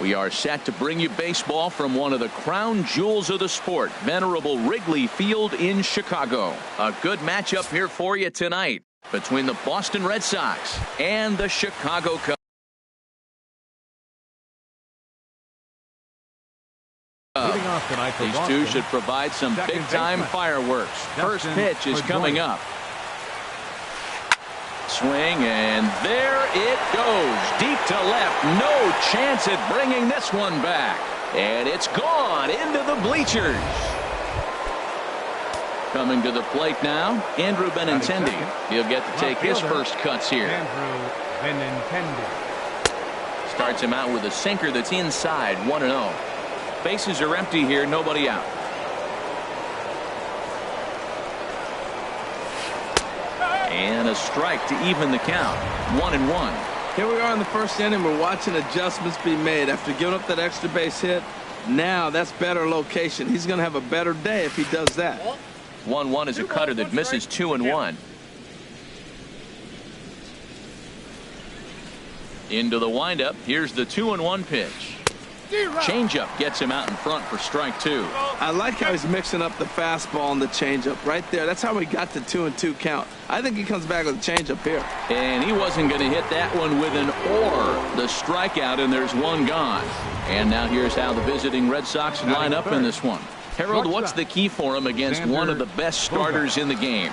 We are set to bring you baseball from one of the crown jewels of the sport, venerable Wrigley Field in Chicago. A good matchup here for you tonight between the Boston Red Sox and the Chicago Cubs. These two should provide some big-time fireworks. First pitch is coming up. Swing, and there it goes. Deep to left. No chance at bringing this one back. And it's gone into the bleachers. Coming to the plate now, Andrew Benintendi. He'll get to take his first cuts here. Starts him out with a sinker that's inside, 1-0. Bases are empty here, nobody out. And a strike to even the count. 1-1. Here we are in the first inning. We're watching adjustments be made after giving up that extra base hit. Now that's better location. He's going to have a better day if he does that. 1-1 is a cutter that misses 2-1. Into the windup. Here's the 2-1 pitch. Changeup gets him out in front for strike 2. I like how he's mixing up the fastball and the changeup right there. That's how we got the 2-2 count. I think he comes back with a changeup here. And he wasn't going to hit that one with an or. The strikeout, and there's one gone. And now here's how the visiting Red Sox line up in this one. Harold, what's the key for him against one of the best starters in the game?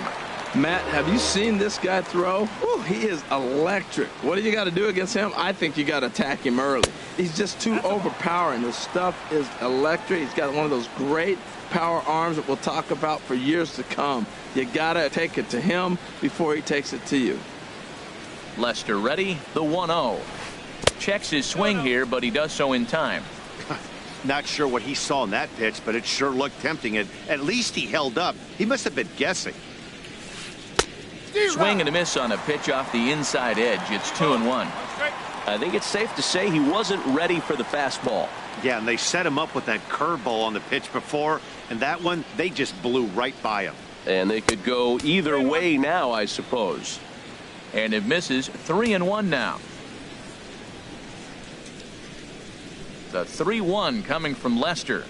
Matt, have you seen this guy throw? Whew, he is electric. What do you got to do against him? I think you got to attack him early. He's just too overpowering. His stuff is electric. He's got one of those great power arms that we'll talk about for years to come. You got to take it to him before he takes it to you. Lester ready, the 1-0. Checks his swing here, but he does so in time. Not sure what he saw in that pitch, but it sure looked tempting. And at least he held up. He must have been guessing. Swing and a miss on a pitch off the inside edge. It's 2-1. I think it's safe to say he wasn't ready for the fastball. Yeah, and they set him up with that curveball on the pitch before, and that one, they just blew right by him. And they could go either way now, I suppose. And it misses. 3-1 now. The 3-1 coming from Lester.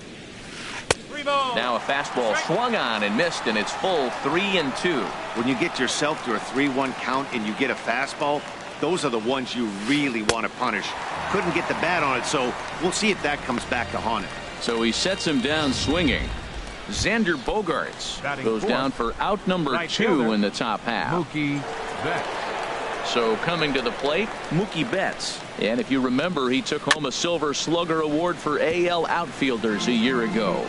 Now a fastball swung on and missed, and it's full 3-2. When you get yourself to a 3-1 count and you get a fastball, those are the ones you really want to punish. Couldn't get the bat on it, so we'll see if that comes back to haunt him. So he sets him down swinging. Xander Bogaerts goes down for out number 2 in the top half. Mookie Betts. So coming to the plate, Mookie Betts. And if you remember, he took home a Silver Slugger Award for AL outfielders a year ago.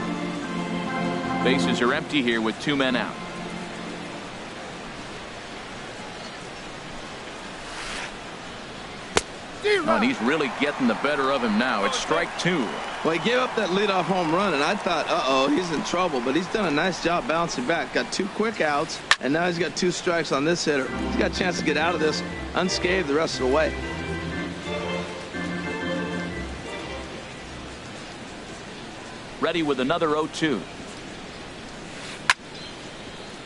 Bases are empty here with 2 men out. Oh, and he's really getting the better of him now. It's strike 2. Well, he gave up that leadoff home run, and I thought, uh-oh, he's in trouble. But he's done a nice job bouncing back. Got 2 quick outs, and now he's got 2 strikes on this hitter. He's got a chance to get out of this unscathed the rest of the way. Ready with another 0-2.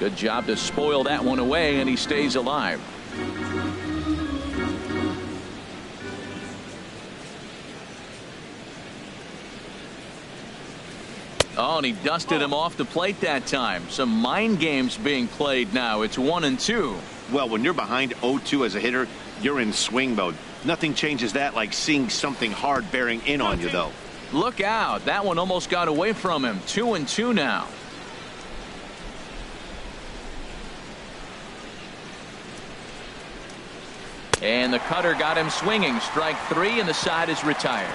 Good job to spoil that one away, and he stays alive. Oh, and he dusted him off the plate that time. Some mind games being played now. It's 1-2. Well, when you're behind 0-2 as a hitter, you're in swing mode. Nothing changes that like seeing something hard bearing in on you, though. Look out. That one almost got away from him. 2-2 now. And the cutter got him swinging. Strike 3, and the side is retired.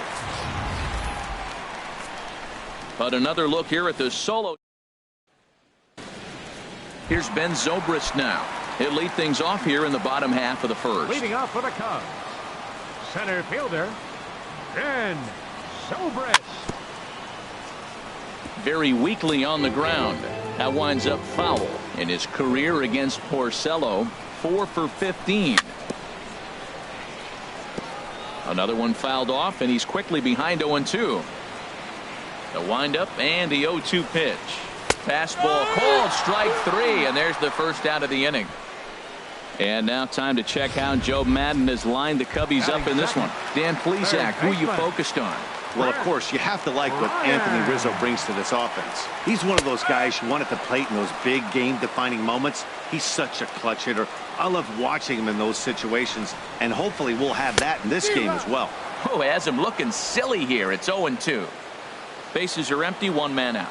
But another look here at the solo. Here's Ben Zobrist now. He'll lead things off here in the bottom half of the first. Leading off for the Cubs, center fielder, Ben Zobrist. Very weakly on the ground. That winds up foul. In his career against Porcello, 4 for 15. Another one fouled off, and he's quickly behind 0-2. The windup and the 0-2 pitch. Fastball called, strike 3, and there's the first out of the inning. And now time to check how Joe Madden has lined the Cubbies up in this one. Dan Plesac, who you focused on? Well, of course, you have to like what Anthony Rizzo brings to this offense. He's one of those guys you want at the plate in those big game-defining moments. He's such a clutch hitter. I love watching him in those situations, and hopefully we'll have that in this game as well. Oh, has him looking silly here. It's 0-2. Bases are empty, one man out.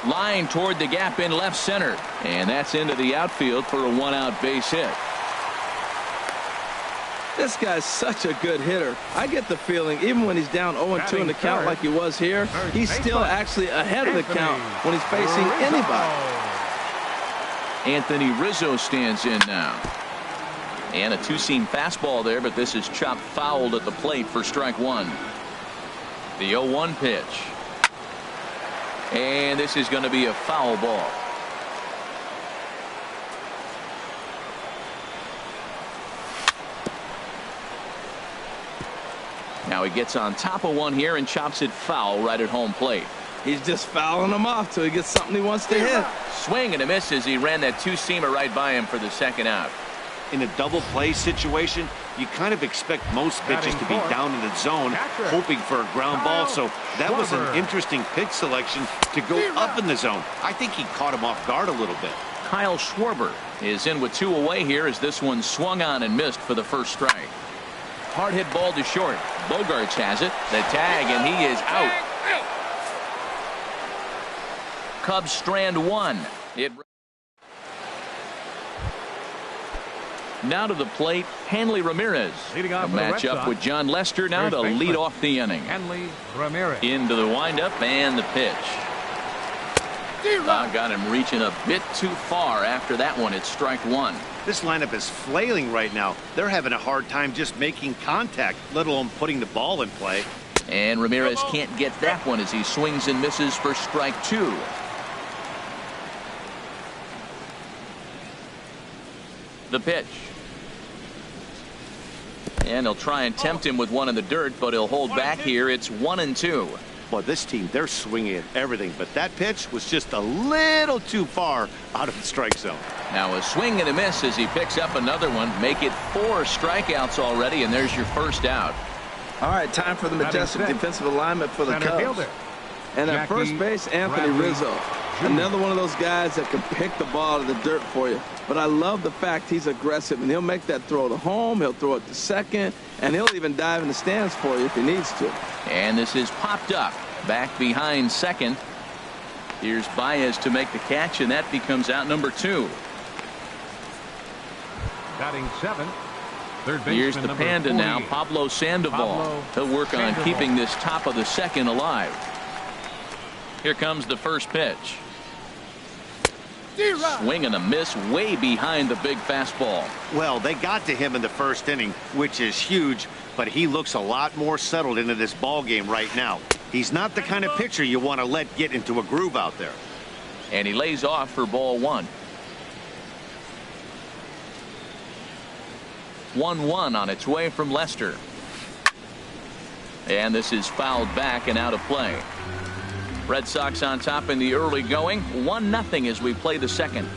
Line toward the gap in left center, and that's into the outfield for a one-out base hit. This guy's such a good hitter. I get the feeling even when he's down 0-2 in the count like he was here, he's still actually ahead of the count when he's facing anybody. Anthony Rizzo stands in now. And a two-seam fastball there, but this is chopped fouled at the plate for strike one. The 0-1 pitch. And this is going to be a foul ball. Now he gets on top of one here and chops it foul right at home plate. He's just fouling him off till he gets something he wants to hit. Swing and a miss as he ran that two-seamer right by him for the second out. In a double play situation, you kind of expect most pitches to be down in the zone, hoping for a ground ball. So that was an interesting pitch selection to go up in the zone. I think he caught him off guard a little bit. Kyle Schwarber is in with two away here as this one swung on and missed for the first strike. Hard hit ball to short. Bogarts has it. The tag, and he is out. Cubs strand one. Now to the plate, Hanley Ramirez. Leading off a matchup with John Lester now to lead off the inning. Hanley Ramirez. Into the windup and the pitch. Got him reaching a bit too far after that one. It's strike one. This lineup is flailing right now. They're having a hard time just making contact, let alone putting the ball in play. And Ramirez can't get that one as he swings and misses for strike two. The pitch. And he'll try and tempt him with one in the dirt, but he'll hold back here. It's 1-2. Well, this team, they're swinging at everything, but that pitch was just a little too far out of the strike zone. Now a swing and a miss as he picks up another one. Make it 4 strikeouts already, and there's your first out. All right, time for the majestic defensive alignment for the Cubs. And at first base, Anthony Rizzo. Another one of those guys that can pick the ball out of the dirt for you. But I love the fact he's aggressive, and he'll make that throw to home. He'll throw it to second, and he'll even dive in the stands for you if he needs to. And this is popped up back behind second. Here's Baez to make the catch, and that becomes out number 2. Batting 7. Here's the Panda now, Pablo Sandoval. He'll work on keeping this top of the second alive. Here comes the first pitch. Swing and a miss way behind the big fastball. Well, they got to him in the first inning, which is huge, but he looks a lot more settled into this ball game right now. He's not the kind of pitcher you want to let get into a groove out there. And he lays off for ball 1. 1-1 on its way from Lester. And this is fouled back and out of play. Red Sox on top in the early going. 1-0 as we play the second.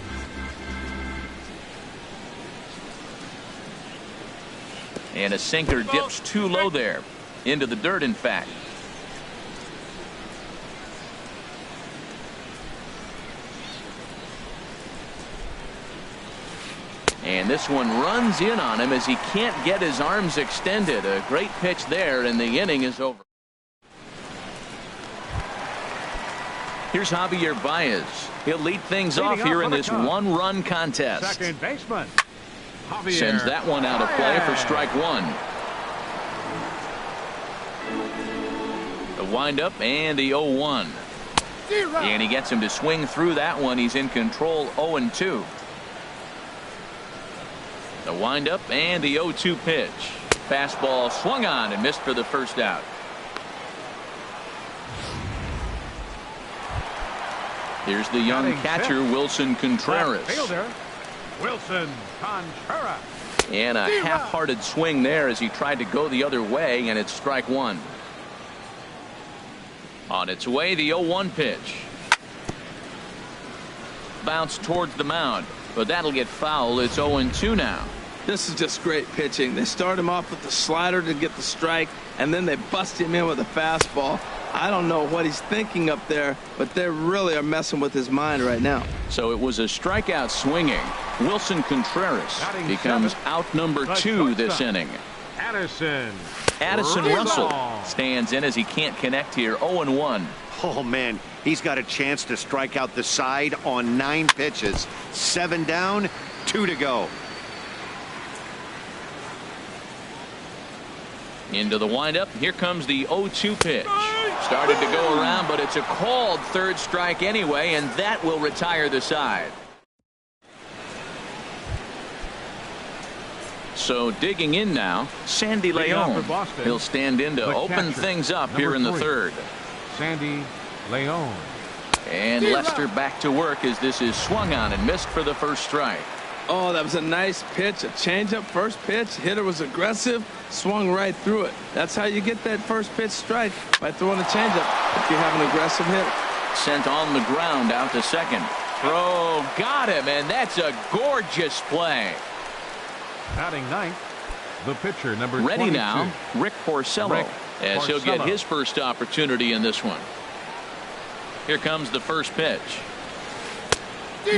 And a sinker dips too low there. Into the dirt, in fact. And this one runs in on him as he can't get his arms extended. A great pitch there, and the inning is over. Here's Javier Baez. He'll lead things off here in this one-run contest. Second baseman. Javier Sends that one out of play for strike 1. The windup and the 0-1. And he gets him to swing through that one. He's in control, 0-2. The windup and the 0-2 pitch. Fastball swung on and missed for the first out. Here's the young catcher, Wilson Contreras. Fielder, Wilson Contreras. And a half-hearted swing there as he tried to go the other way, and it's strike 1. On its way, the 0-1 pitch. Bounce towards the mound, but that'll get foul. It's 0-2 now. This is just great pitching. They start him off with the slider to get the strike, and then they bust him in with a fastball. I don't know what he's thinking up there, but they really are messing with his mind right now. So it was a strikeout swinging. Wilson Contreras becomes out number 2 this inning. Addison Russell stands in as he can't connect here. 0-1. Oh, man, he's got a chance to strike out the side on 9 pitches. 7 down, 2 to go. Into the windup. Here comes the 0-2 pitch. Started to go around, but it's a called third strike anyway, and that will retire the side. So digging in now, Sandy Leon. He'll stand in to open things up here in the third. Sandy Leon. And Lester back to work as this is swung on and missed for the first strike. Oh, that was a nice pitch, a changeup first pitch. Hitter was aggressive, swung right through it. That's how you get that first pitch strike, by throwing a changeup if you have an aggressive hitter. Sent on the ground out to second. Throw, got him, and that's a gorgeous play. Batting ninth, the pitcher, number 22. Ready now, Rick Porcello, as he'll get his first opportunity in this one. Here comes the first pitch.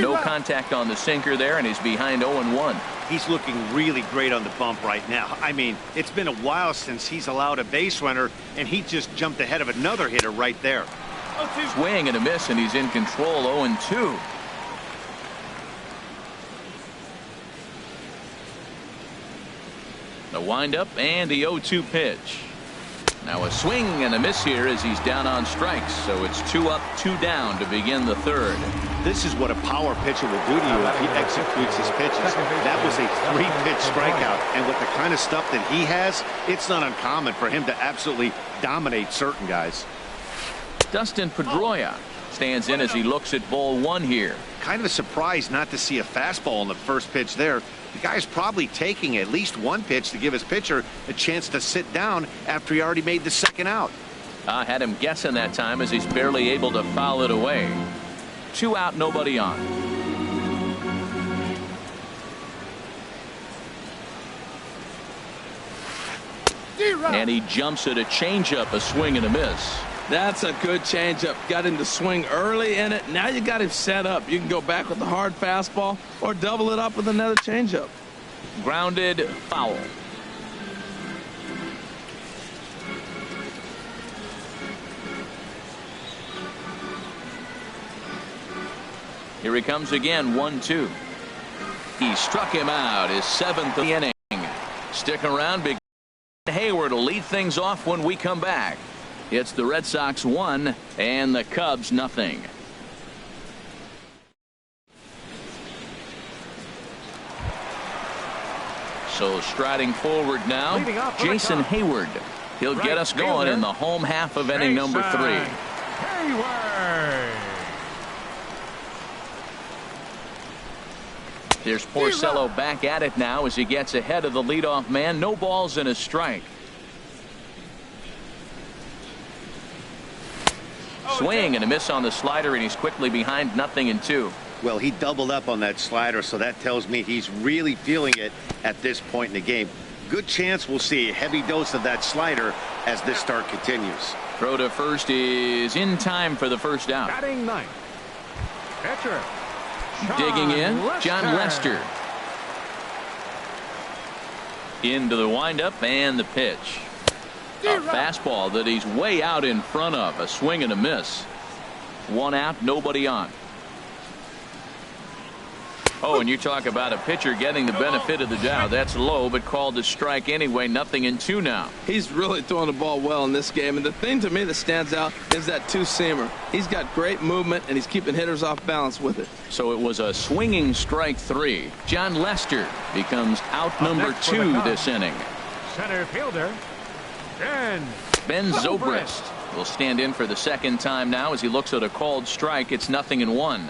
No contact on the sinker there, and he's behind 0-1. He's looking really great on the bump right now. I mean, it's been a while since he's allowed a base runner, and he just jumped ahead of another hitter right there. Swing and a miss, and he's in control. 0-2. The windup and the 0-2 pitch. Now a swing and a miss here as he's down on strikes. So it's 2 up, 2 down to begin the third. This is what a power pitcher will do to you if he executes his pitches. That was a 3-pitch strikeout. And with the kind of stuff that he has, it's not uncommon for him to absolutely dominate certain guys. Dustin Pedroia stands in as he looks at ball 1 here. Kind of a surprise not to see a fastball on the first pitch there. The guy's probably taking at least 1 pitch to give his pitcher a chance to sit down after he already made the second out. I had him guessing that time as he's barely able to foul it away. 2 out, nobody on. And he jumps at a changeup, a swing and a miss. That's a good changeup. Got him to swing early in it. Now you got him set up. You can go back with the hard fastball or double it up with another changeup. Grounded, foul. Here he comes again, 1-2. He struck him out, his 7th inning. Stick around, big Hayward will lead things off when we come back. It's the Red Sox 1 and the Cubs nothing. So striding forward now, Jason Hayward. He'll get us going in the home half of inning number 3. Hayward. There's Porcello back at it now as he gets ahead of the leadoff man. No balls and a strike. Swing and a miss on the slider, and he's quickly behind 0-2. Well, he doubled up on that slider, so that tells me he's really feeling it at this point in the game. Good chance we'll see a heavy dose of that slider as this start continues. Throw to first is in time for the first out. Batting ninth, pitcher. Digging in, John Lester. Into the windup and the pitch. A fastball that he's way out in front of. A swing and a miss. 1 out, nobody on. Oh, and you talk about a pitcher getting the benefit of the doubt. That's low, but called a strike anyway. 0-2 now. He's really throwing the ball well in this game. And the thing to me that stands out is that 2-seamer. He's got great movement, and he's keeping hitters off balance with it. So it was a swinging strike 3. John Lester becomes out number 2 this inning. Center fielder, Ben Zobrist will stand in for the second time now as he looks at a called strike. It's 0-1.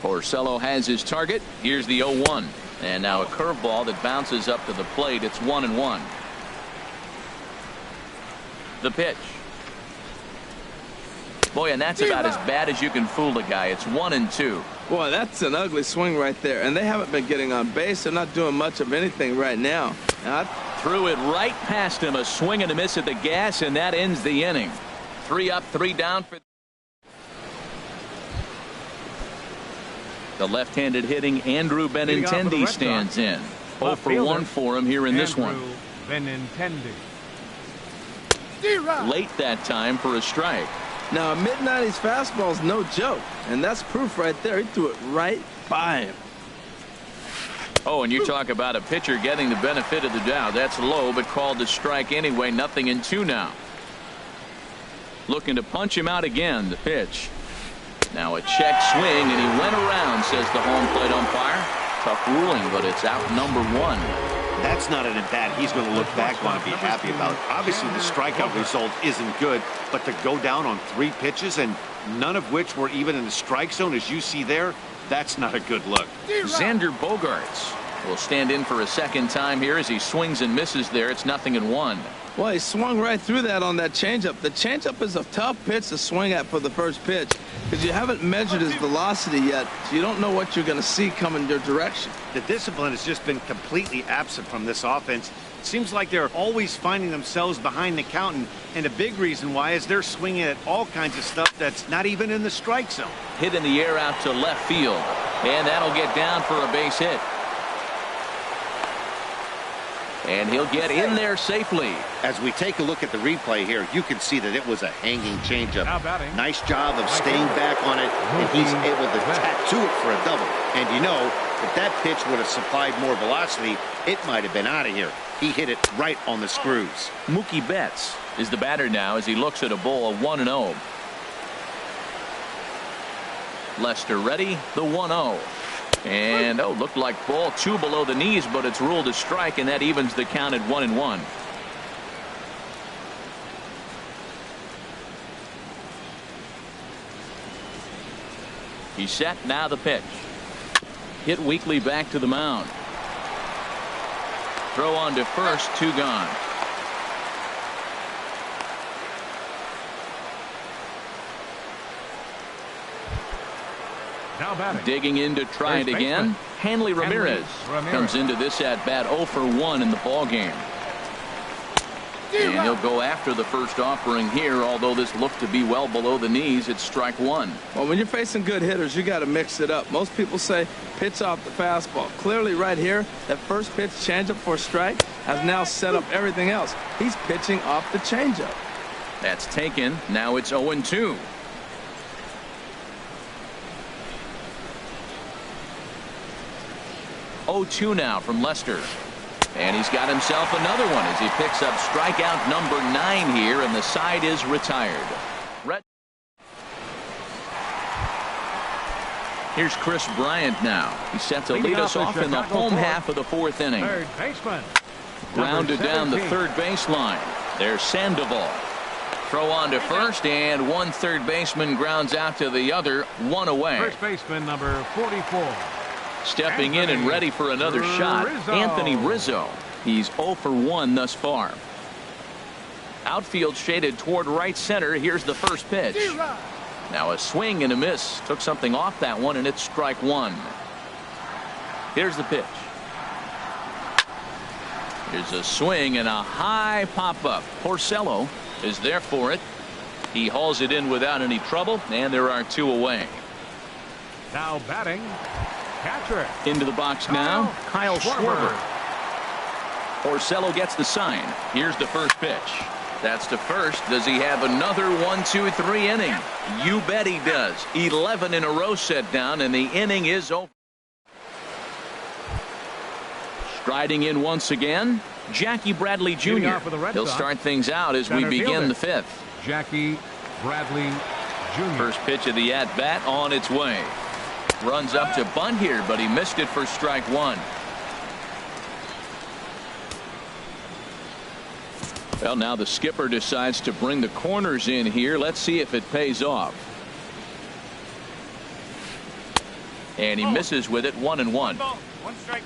Porcello has his target. Here's the 0-1. And now a curveball that bounces up to the plate. It's 1-1. The pitch. Boy, and that's about as bad as you can fool a guy. It's 1-2. Boy, that's an ugly swing right there. And they haven't been getting on base. They're not doing much of anything right now. Threw it right past him. A swing and a miss at the gas, and that ends the inning. 3 up, 3 down for the left-handed hitting Andrew Benintendi stands in. 0 for 1 for him here in this one. Benintendi. Late that time for a strike. Now, a mid-90s fastball is no joke, and that's proof right there. He threw it right by him. Oh, and you talk about a pitcher getting the benefit of the doubt. That's low, but called a strike anyway. 0-2 now. Looking to punch him out again. The pitch. Now a check swing, and he went around, says the home plate umpire. Tough ruling, but it's out number 1. That's not an at-bat he's going to look back on and be happy about. Obviously, the strikeout result isn't good, but to go down on 3 pitches and none of which were even in the strike zone, as you see there, that's not a good look. Xander Bogaerts will stand in for a second time here as he swings and misses there. It's 0-1. Well, he swung right through that on that changeup. The changeup is a tough pitch to swing at for the first pitch because you haven't measured his velocity yet, so you don't know what you're going to see coming your direction. The discipline has just been completely absent from this offense. It seems like they're always finding themselves behind the count, and a big reason why is they're swinging at all kinds of stuff that's not even in the strike zone. Hit in the air out to left field, and that'll get down for a base hit. And he'll get in there safely. As we take a look at the replay here, you can see that it was a hanging changeup. Nice job of staying back on it, and he's able to tattoo it for a double. And you know, if that pitch would have supplied more velocity, it might have been out of here. He hit it right on the screws. Mookie Betts is the batter now as he looks at a ball of 1-0. Lester ready, the 1-0. And, looked like ball 2 below the knees, but it's ruled a strike, and that evens the count at 1-1. He's set, now the pitch. Hit weakly back to the mound. Throw on to first, 2 gone. Digging in to try it again. Hanley Ramirez comes into this at bat 0 for 1 in the ball game. And he'll go after the first offering here, although this looked to be well below the knees. It's strike 1. Well, when you're facing good hitters, you got to mix it up. Most people say pitch off the fastball. Clearly right here, that first pitch changeup for a strike has now set up everything else. He's pitching off the changeup. That's taken. Now it's 0-2. 0-2 now from Lester. And he's got himself another one as he picks up strikeout number 9 here, and the side is retired. Here's Chris Bryant now. He's set to lead us off in the home half of the 4th inning. Third baseman. Grounded down the third baseline. There's Sandoval. Throw on to first, and one third baseman grounds out to the other, 1 away. First baseman number 44. Stepping in and ready for another shot, Anthony Rizzo. He's 0 for 1 thus far. Outfield shaded toward right center. Here's the first pitch. Now a swing and a miss. Took something off that one, and it's strike 1. Here's the pitch. Here's a swing and a high pop-up. Porcello is there for it. He hauls it in without any trouble, and there are 2 away. Now batting, catcher. Into the box now, Kyle Schwarber. Porcello gets the sign. Here's the first pitch. That's to first. Does he have another 1-2-3 inning? You bet he does. 11 in a row set down, and the inning is over. Striding in once again, Jackie Bradley Jr. He'll start things out as we begin the 5th. Jackie Bradley Jr. First pitch of the at-bat on its way. Runs up to bunt here, but he missed it for strike 1. Well, now the skipper decides to bring the corners in here. Let's see if it pays off. And he misses with it, 1-1. 1 strike.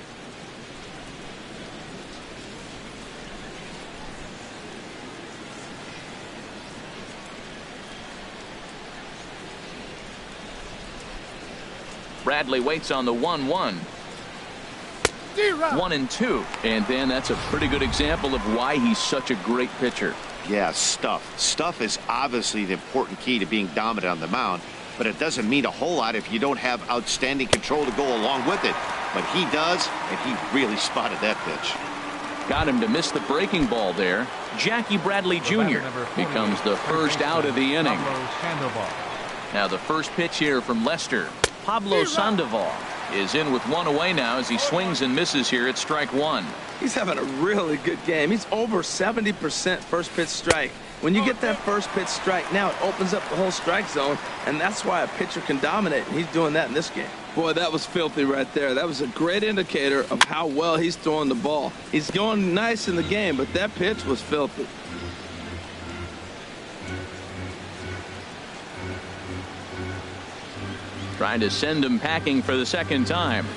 Bradley waits on the 1-1. 1-2. And then that's a pretty good example of why he's such a great pitcher. Yeah, stuff. Stuff is obviously the important key to being dominant on the mound, but it doesn't mean a whole lot if you don't have outstanding control to go along with it. But he does, and he really spotted that pitch. Got him to miss the breaking ball there. Jackie Bradley Jr. becomes the first out of the inning. Now the first pitch here from Lester. Pablo Sandoval is in with one away now as he swings and misses here at strike one. He's having a really good game. He's over 70% first pitch strike. When you get that first pitch strike, now it opens up the whole strike zone, and that's why a pitcher can dominate, and he's doing that in this game. Boy, that was filthy right there. That was a great indicator of how well he's throwing the ball. He's going nice in the game, but that pitch was filthy. Trying to send him packing for the second time.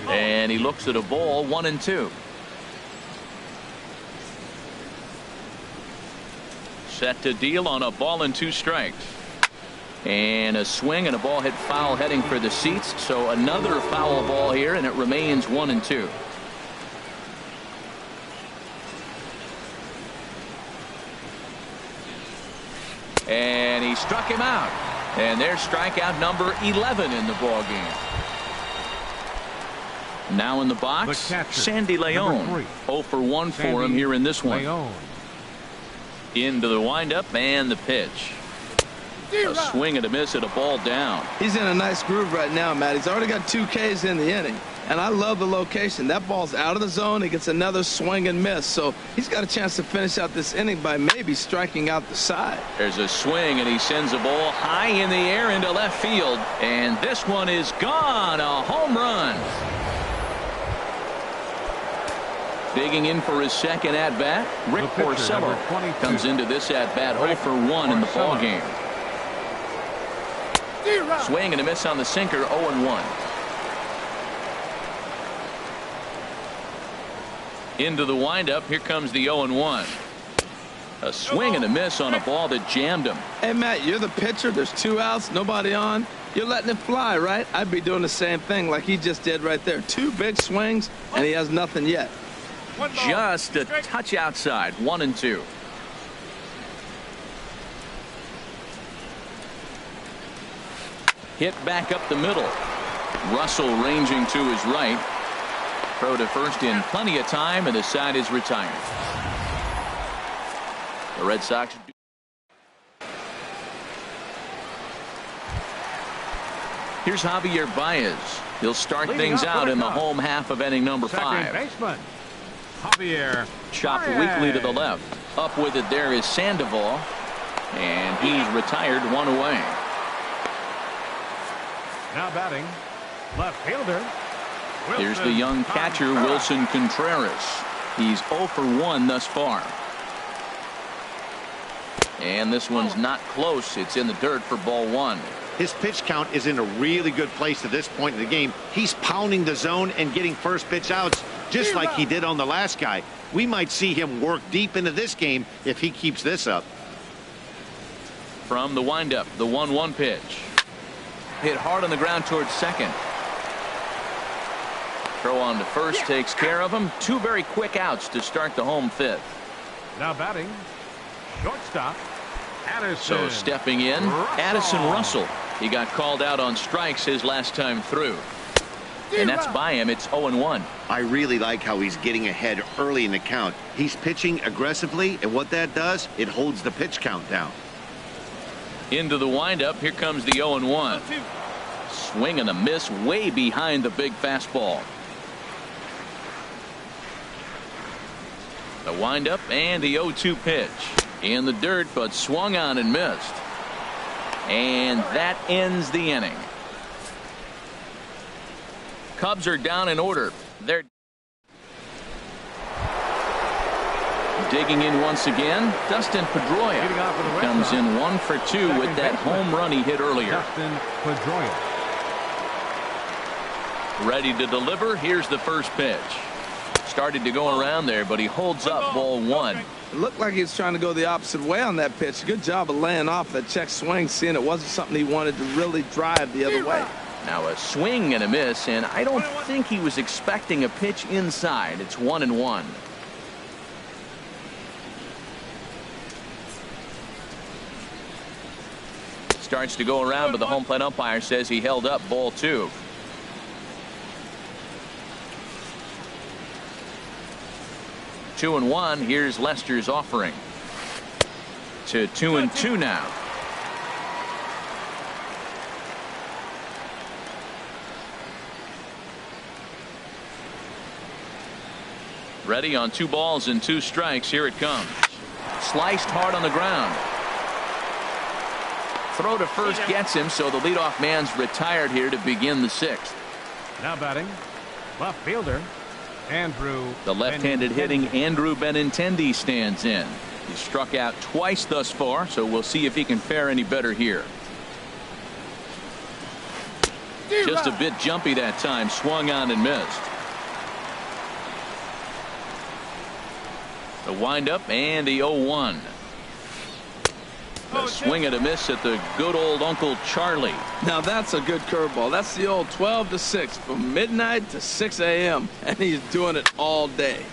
And he looks at a ball, 1-2. Set to deal on a ball and 2 strikes. And a swing and a ball hit foul heading for the seats. So another foul ball here, and it remains 1-2. And he struck him out. And there's strikeout number 11 in the ball game. Now in the box, Sandy Leon. 0 for 1 for him here in this one. Into the windup and the pitch. A swing and a miss at a ball down. He's in a nice groove right now, Matt. He's already got 2 Ks in the inning. And I love the location. That ball's out of the zone. He gets another swing and miss. So he's got a chance to finish out this inning by maybe striking out the side. There's a swing, and he sends a ball high in the air into left field. And this one is gone. A home run. Digging in for his second at-bat, Rick Porcello comes into this at-bat 0 for 1 in the ball game. Swing and a miss on the sinker, 0-1. Into the windup, here comes the 0-1. A swing and a miss on a ball that jammed him. Hey, Matt, you're the pitcher. There's 2 outs, nobody on. You're letting it fly, right? I'd be doing the same thing like he just did right there. 2 big swings, and he has nothing yet. Just a touch outside, 1-2. Hit back up the middle. Russell ranging to his right. Throw to first in plenty of time, and the side is retired. The Red Sox. Here's Javier Baez. He'll start things out in the home half of inning number 5. Baseman, Javier Chopped Baez. weakly to the left. Up with it there is Sandoval. And he's retired, 1 away. Now batting, left fielder. Here's the young catcher, Wilson Contreras. He's 0 for 1 thus far. And this one's not close. It's in the dirt for ball 1. His pitch count is in a really good place at this point in the game. He's pounding the zone and getting first pitch outs just like he did on the last guy. We might see him work deep into this game if he keeps this up. From the windup, the 1-1 pitch. Hit hard on the ground towards second. Throw on to first takes care of him. 2 very quick outs to start the home 5th. Now batting, shortstop, Addison. So stepping in, Addison Russell. He got called out on strikes his last time through. And that's by him. It's 0-1. I really like how he's getting ahead early in the count. He's pitching aggressively, and what that does, it holds the pitch count down. Into the windup, here comes the 0-1. Swing and a miss way behind the big fastball. The windup and the 0-2 pitch. In the dirt, but swung on and missed. And that ends the inning. Cubs are down in order. They're digging in once again. Dustin Pedroia comes in 1 for 2 with that home run he hit earlier. Dustin Pedroia. Ready to deliver. Here's the first pitch. Started to go around there, but he holds up ball 1. It looked like he was trying to go the opposite way on that pitch. Good job of laying off that check swing, seeing it wasn't something he wanted to really drive the other way. Now a swing and a miss, and I don't think he was expecting a pitch inside. It's 1-1. Starts to go around, but the home plate umpire says he held up ball 2. Two and 1. Here's Lester's offering to 2-2 now. Ready on 2 balls and 2 strikes. Here it comes. Sliced hard on the ground. Throw to first gets him, so the leadoff man's retired here to begin the 6th. Now batting, left fielder, Andrew. The left-handed hitting Andrew Benintendi stands in. He's struck out twice thus far, so we'll see if he can fare any better here. Just a bit jumpy that time. Swung on and missed. The windup and the 0-1. A swing and a miss at the good old Uncle Charlie. Now that's a good curveball. That's the old 12 to 6 from midnight to 6 a.m. and he's doing it all day.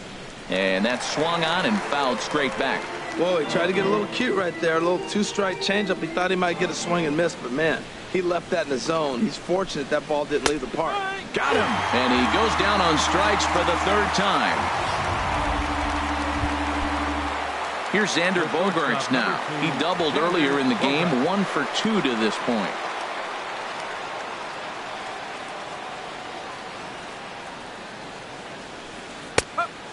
And that swung on and fouled straight back. Whoa, he tried to get a little cute right there. A little 2-strike changeup. He thought he might get a swing and miss, but man, he left that in the zone. He's fortunate that ball didn't leave the park. Got him. And he goes down on strikes for the 3rd time. Here's Xander Bogaerts now. He doubled earlier in the game, 1 for 2 to this point.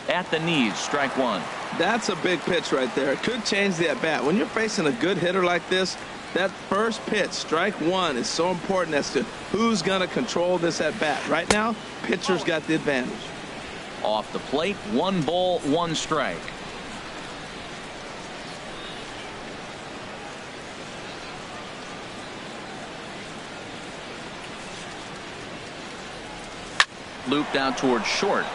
At the knees, strike 1. That's a big pitch right there. It could change the at-bat. When you're facing a good hitter like this, that first pitch, strike 1, is so important as to who's going to control this at-bat. Right now, pitcher's got the advantage. Off the plate, 1 ball, 1 strike. Looped out towards short.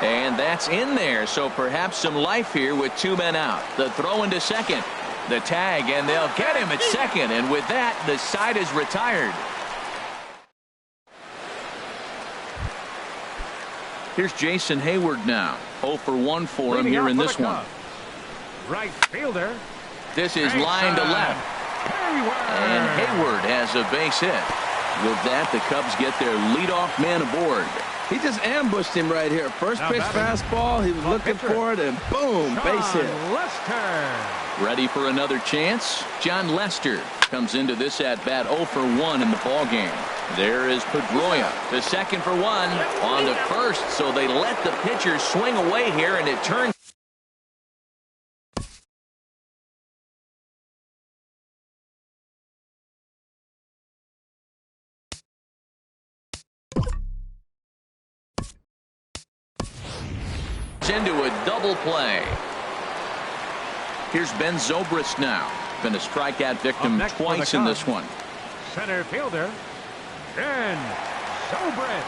And that's in there, so perhaps some life here with 2 men out. The throw into second. The tag, and they'll get him at second. And with that, the side is retired. Here's Jason Hayward now. 0 for 1 for him here in this one. Right fielder. This is line to left. And Hayward has a base hit. With that, the Cubs get their leadoff man aboard. He just ambushed him right here. First pitch fastball. He was looking for it, and boom, base hit. Lester. Ready for another chance? John Lester comes into this at-bat 0 for 1 in the ballgame. There is Pedroia. The second for 1 on the first, so they let the pitcher swing away here, and it turns. Into a double play. Here's Ben Zobrist now. Been a strikeout victim twice in this one. Center fielder, Ben Zobrist.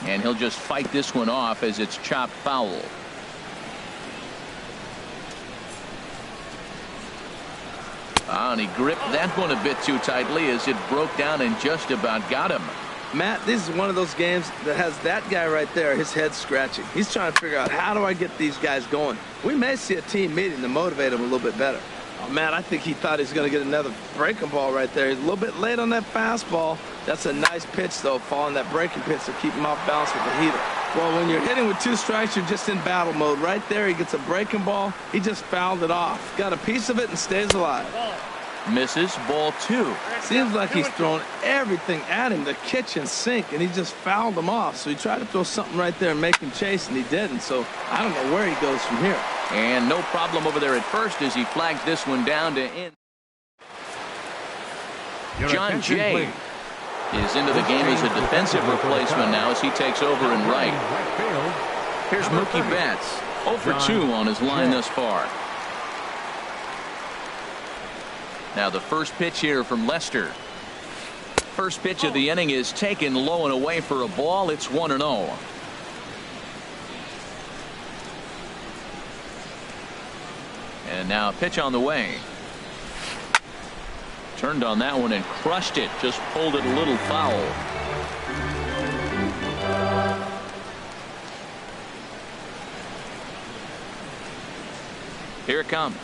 And he'll just fight this one off as it's chopped foul. And he gripped that one a bit too tightly as it broke down and just about got him. Matt, this is one of those games that has that guy right there, his head scratching. He's trying to figure out, how do I get these guys going? We may see a team meeting to motivate him a little bit better. Oh, Matt, I think he thought he was going to get another breaking ball right there. He's a little bit late on that fastball. That's a nice pitch, though, following that breaking pitch to keep him off balance with the heater. Well, when you're hitting with 2 strikes, you're just in battle mode. Right there, he gets a breaking ball. He just fouled it off. Got a piece of it and stays alive. Misses, ball 2. Seems like he's thrown everything at him, the kitchen sink, and he just fouled him off. So he tried to throw something right there and make him chase, and he didn't. So I don't know where he goes from here. And no problem over there at first as he flags this one down to end. John Jay is into the game as a defensive replacement now as he takes over in right. Here's Mookie Betts, 0 for 2 on his line thus far. Now the first pitch here from Lester. First pitch of the inning is taken low and away for a ball. It's 1-0. And now a pitch on the way. Turned on that one and crushed it. Just pulled it a little foul. Here it comes.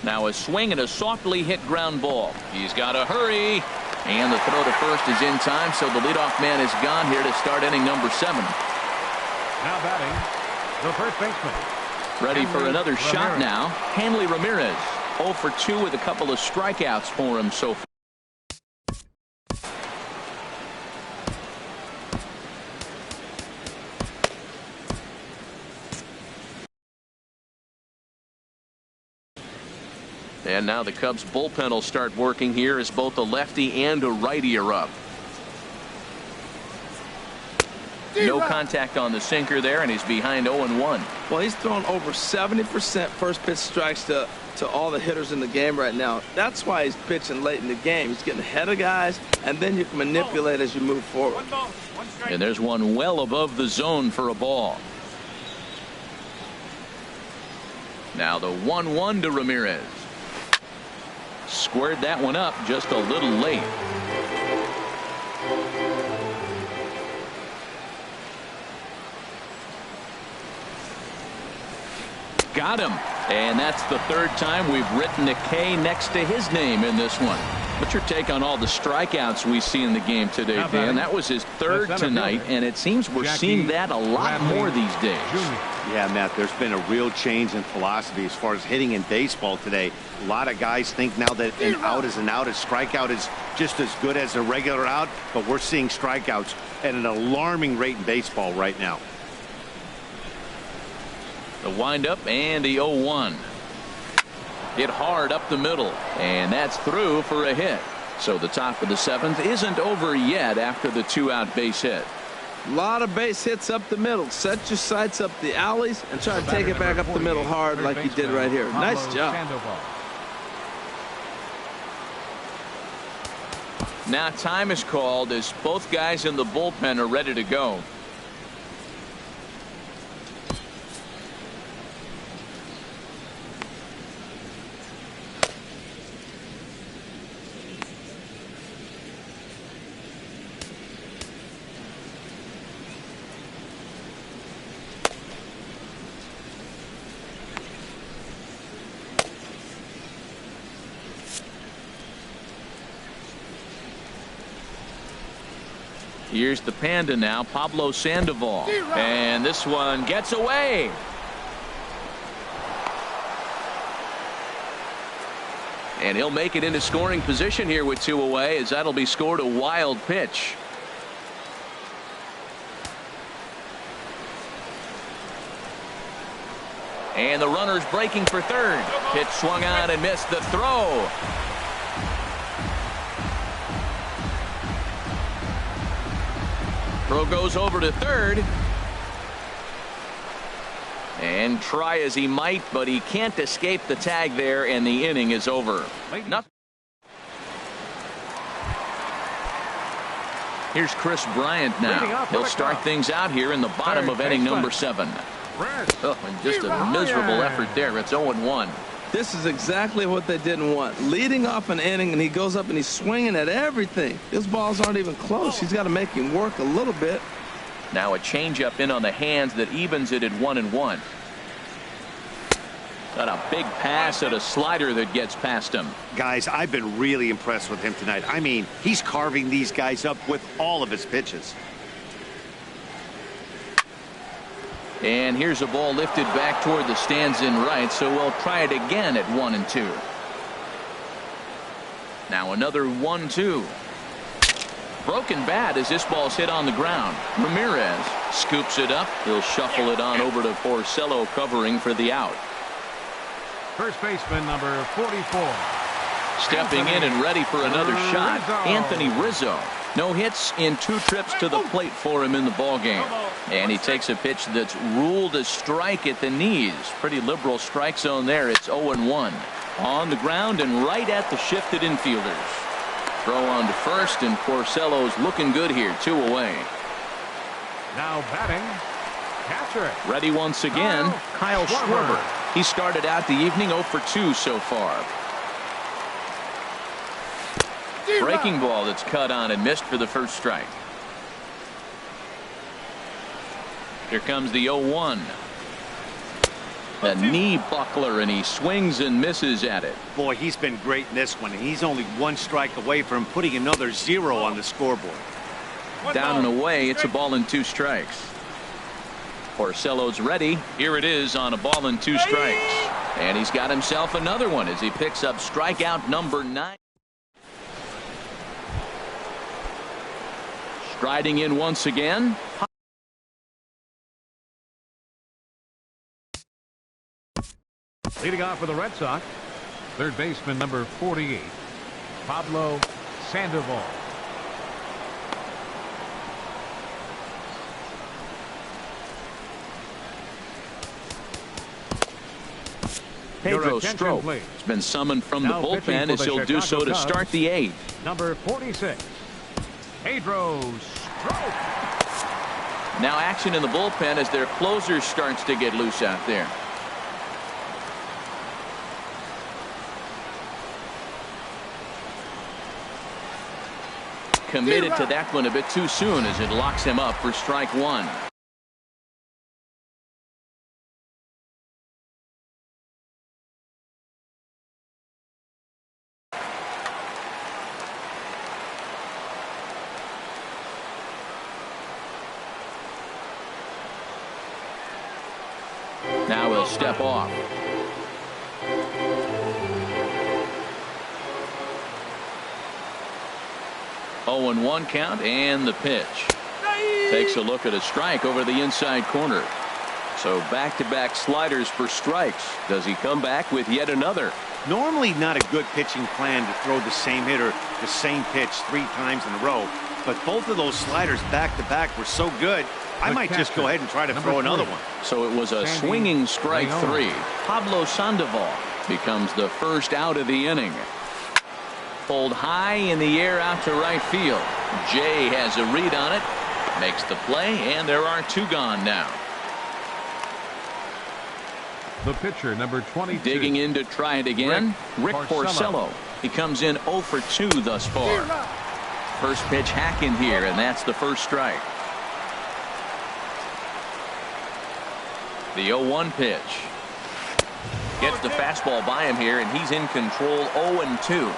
Now a swing and a softly hit ground ball. He's got to hurry. And the throw to first is in time, so the leadoff man is gone here to start inning number 7. Now batting, the first baseman. Ready for another shot now. Hanley Ramirez. 0 for 2 with a couple of strikeouts for him so far. And now the Cubs bullpen will start working here as both a lefty and a righty are up. No contact on the sinker there, and he's behind 0-1. Well, he's thrown over 70% first pitch strikes to all the hitters in the game right now. That's why he's pitching late in the game. He's getting ahead of guys, and then you can manipulate as you move forward. And there's one well above the zone for a ball. Now the 1-1 to Ramirez. Squared that one up just a little late. Got him. And that's the third time we've written a K next to his name in this one. What's your take on all the strikeouts we see in the game today, Dan? That was his third tonight, and it seems we're seeing that a lot more these days. Yeah, Matt, there's been a real change in philosophy as far as hitting in baseball today. A lot of guys think now that an out is an out, a strikeout is just as good as a regular out, but we're seeing strikeouts at an alarming rate in baseball right now. The windup and the 0-1. Hit hard up the middle, and that's through for a hit. So the top of the 7th isn't over yet after the 2-out base hit. A lot of base hits up the middle. Set your sights up the alleys and try to take it back up the middle hard like you did right here. Nice job. Now time is called as both guys in the bullpen are ready to go. Here's the Panda now, Pablo Sandoval. And this one gets away. And he'll make it into scoring position here with 2 away, as that'll be scored a wild pitch. And the runner's breaking for third. Pitch swung on and missed the throw. Throw goes over to third. And try as he might, but he can't escape the tag there, and the inning is over. Nothing. Here's Chris Bryant now. He'll start things out here in the bottom of inning number 7. Oh, and just a miserable effort there. It's 0-1. This is exactly what they didn't want. Leading off an inning, and he goes up and he's swinging at everything. His balls aren't even close. He's got to make him work a little bit. Now a changeup in on the hands that evens it at 1-1. Got a big pass at a slider that gets past him. Guys, I've been really impressed with him tonight. I mean, he's carving these guys up with all of his pitches. And here's a ball lifted back toward the stands in right, so we'll try it again at 1-2. Now another 1-2. Broken bat as this ball's hit on the ground. Ramirez scoops it up. He'll shuffle it on over to Porcello, covering for the out. First baseman number 44. Stepping in and ready for another shot, Anthony Rizzo. No hits in 2 trips to the plate for him in the ballgame. And he takes a pitch that's ruled a strike at the knees. Pretty liberal strike zone there. It's 0-1. On the ground and right at the shifted infielders. Throw on to first, and Porcello's looking good here. 2 away. Now batting, catcher. Ready once again, Kyle Schwarber. He started out the evening 0 for 2 so far. Breaking ball that's cut on and missed for the first strike. Here comes the 0-1. A knee buckler, and he swings and misses at it. Boy, he's been great in this one. He's only one strike away from putting another 0 on the scoreboard. Down and away, it's a ball and 2 strikes. Porcello's ready. Here it is on a ball and 2 strikes. And he's got himself another one as he picks up strikeout number 9. Striding in once again. Leading off for the Red Sox, third baseman number 48, Pablo Sandoval. Pedro Strop has been summoned from the bullpen as he'll do so to start the 8th. Number 46, Pedro Strop. Now action in the bullpen as their closer starts to get loose out there. Committed to that one a bit too soon as it locks him up for strike 1. Now he'll step off. Oh, and 1 count, and the pitch. Takes a look at a strike over the inside corner. So back-to-back sliders for strikes. Does he come back with yet another? Normally not a good pitching plan to throw the same hitter the same pitch 3 times in a row, but both of those sliders back-to-back were so good, I might just go ahead and try to throw another one. So it was a swinging strike 3. Pablo Sandoval becomes the first out of the inning. Pulled high in the air out to right field. Jay has a read on it, makes the play, and there are 2 gone now. The pitcher, number 22. Digging in to try it again, Rick Porcello. He comes in 0 for 2 thus far. First pitch hack in here, and that's the first strike. The 0-1 pitch. Gets the fastball by him here, and he's in control 0-2.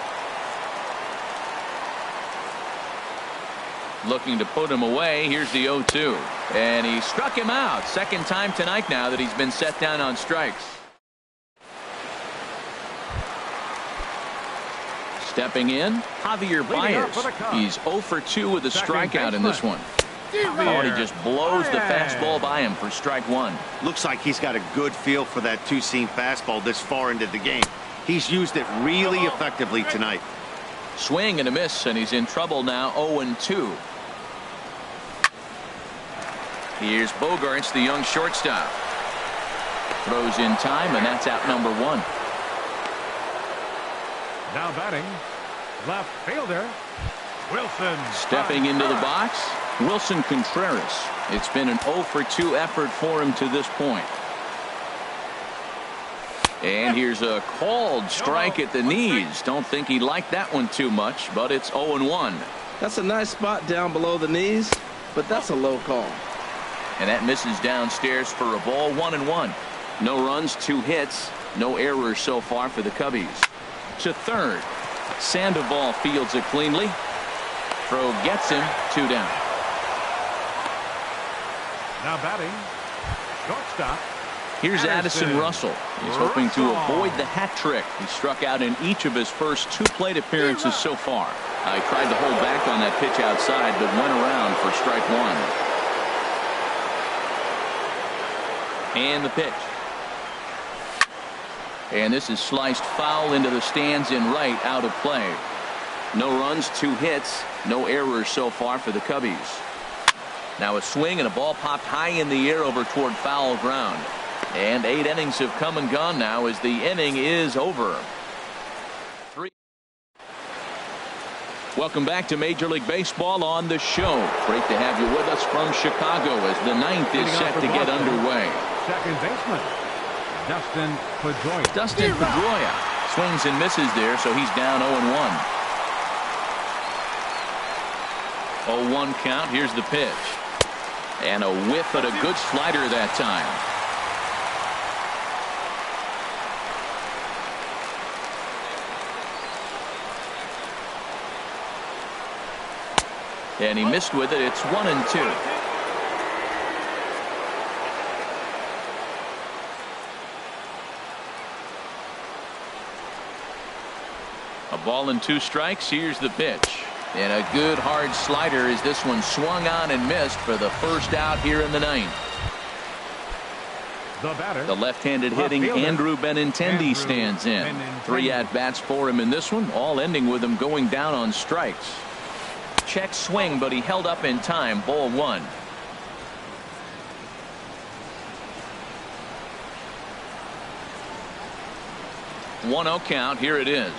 Looking to put him away. Here's the 0-2. And he struck him out. Second time tonight now that he's been set down on strikes. Stepping in, Javier Baez. He's 0 for 2 with a strikeout in this one. Oh, he just blows the fastball by him for strike 1. Looks like he's got a good feel for that 2-seam fastball this far into the game. He's used it really effectively tonight. Swing and a miss, and he's in trouble now. 0-2. Here's Bogaerts, the young shortstop. Throws in time, and that's out number 1. Now batting, left fielder Wilson. Stepping into the box, Wilson Contreras. It's been an 0 for 2 effort for him to this point. And here's a called strike at the knees. Don't think he liked that one too much, but it's 0-1. That's a nice spot down below the knees, but that's a low call. And that misses downstairs for a ball. 1-1. No runs, 2 hits, no errors so far for the Cubbies. To third. Sandoval fields it cleanly. Throw gets him. 2 down. Now batting, shortstop. Here's Addison Russell. He's hoping to avoid the hat trick. He struck out in each of his first 2 plate appearances so far. He tried to hold back on that pitch outside, but went around for strike 1. And the pitch. And this is sliced foul into the stands in right, out of play. No runs, 2 hits, no errors so far for the Cubbies. Now a swing and a ball popped high in the air over toward foul ground. And 8 innings have come and gone now as the inning is over. 3. Welcome back to Major League Baseball on the show. Great to have you with us from Chicago as the 9th is set to get underway. Second baseman, Dustin Pedroia. Dustin Pedroia swings and misses there, so he's down 0-1. 0-1 count. Here's the pitch. And a whiff at a good slider that time. And he missed with it. It's 1-2. A ball and 2 strikes. Here's the pitch. And a good hard slider as this one swung on and missed for the first out here in the 9th. The left-handed hitting Andrew Benintendi stands in. 3 at-bats for him in this one, all ending with him going down on strikes. Check swing, but he held up in time. Ball 1. 1-0 count. Here it is.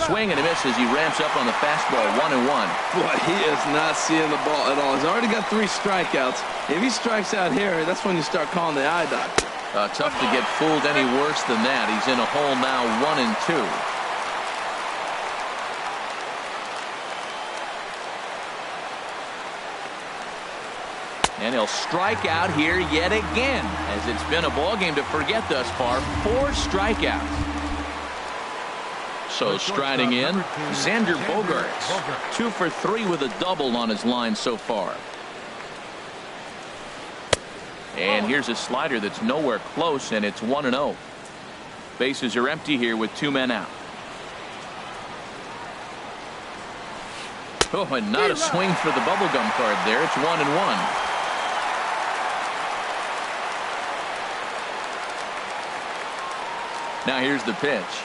Swing and a miss as he ramps up on the fastball. 1-1. Boy, he is not seeing the ball at all. He's already got 3 strikeouts. If he strikes out here, that's when you start calling the eye doctor. Tough to get fooled any worse than that. He's in a hole now. 1-2. And he'll strike out here yet again, as it's been a ball game to forget thus far. 4 strikeouts. So striding in, Xander Bogaerts. 2 for 3 with a double on his line so far. And here's a slider that's nowhere close, and it's 1-0. Bases are empty here with 2 men out. Oh, and not a swing for the bubblegum card there. It's 1-1. Now here's the pitch.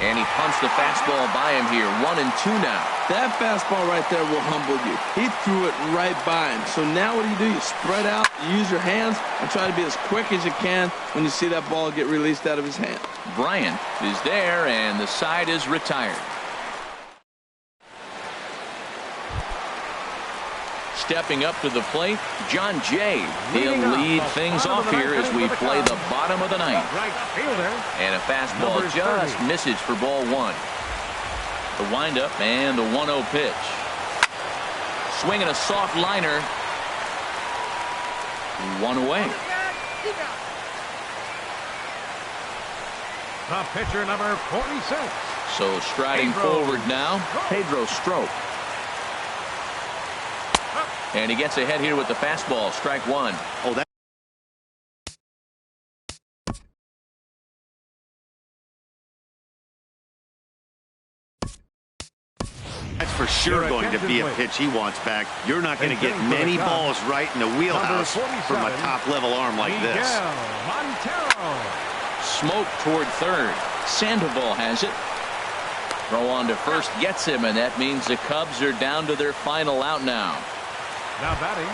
And he punts the fastball by him here. 1-2 now. That fastball right there will humble you. He threw it right by him. So now what do? You spread out, you use your hands, and try to be as quick as you can when you see that ball get released out of his hand. Bryant is there, and the side is retired. Stepping up to the plate, John Jay. He'll lead things off here as we play the bottom of the 9th. And a fastball just misses for ball 1. The windup and the 1-0 pitch. Swinging a soft liner. 1 away. The pitcher, number 46. So striding forward now, Pedro Strop. And he gets ahead here with the fastball. Strike 1. Oh, that's for sure going to be a pitch he wants back. You're not going to get many balls right in the wheelhouse from a top-level arm like this. Smoke toward third. Sandoval has it. Throw on to first gets him, and that means the Cubs are down to their final out now. Now batting.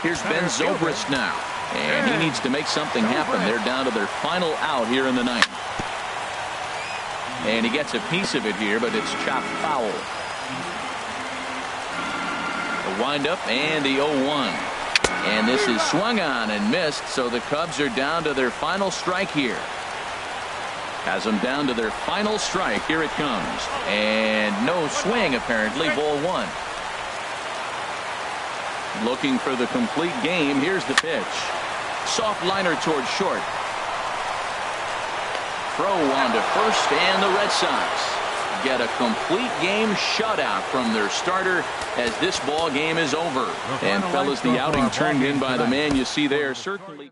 Here's Ben Zobrist now. And he needs to make something happen. They're down to their final out here in the 9th. And he gets a piece of it here, but it's chopped foul. The windup and the 0-1. And this is swung on and missed, so the Cubs are down to their final strike here. Has them down to their final strike. Here it comes. And no swing, apparently. Ball 1. Looking for the complete game. Here's the pitch. Soft liner toward short. Throw on to first, and the Red Sox get a complete game shutout from their starter as this ball game is over. And fellas, the outing turned in by the man you see there certainly